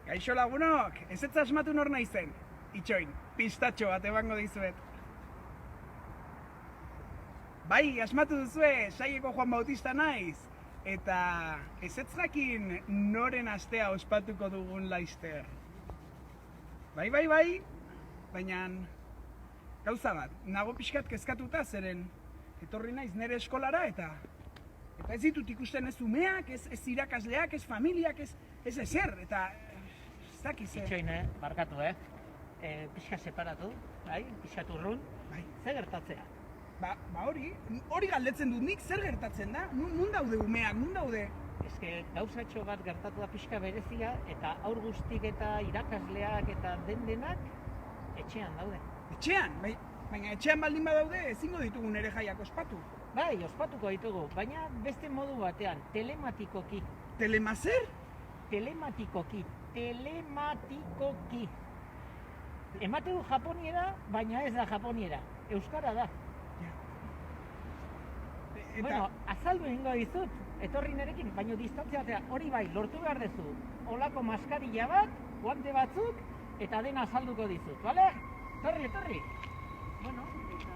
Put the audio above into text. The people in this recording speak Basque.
Gaixo lagunok, ez asmatu nor naizen. Itxoin, pistatxo bat ebango dizuet. Bai, asmatu duzue, saieko Juan Bautista naiz. Eta ez jakin noren astea ospatuko dugun laister. Bai, baina gauza bat, nago pixkat kezkatuta zeren etorri naiz nire eskolara eta ez ditut ikusten ez umeak, ez irakasleak, ez familiak, ez ezer, eta ez dakiz. Itxoin, barkatu, pixka separatu, pixka turrun, zer gertatzea? Ba hori galdetzen dut nik, zer gertatzen da? Nun daude umeak, nun daude? Ez que gauzatxo bat gertatu da pixka berezia, eta aur guztik eta irakasleak eta denak etxean daude. Etxean? Baina etxean baldin badaude ezingo ditugu nere jaiak ospatu. Bai, ospatuko ditugu, baina beste modu batean, telematikoki. Telemazer? Telematikoki. Emate du japoniera, baina ez da japoniera. Euskara da. Bueno, azaldu egingo dizut, etorri nerekin, baina distantzia batean hori bai, lortu behar duzu. Olako maskarilla bat, guante batzuk, eta dena azalduko dizut, bale? Torri. Bueno, eta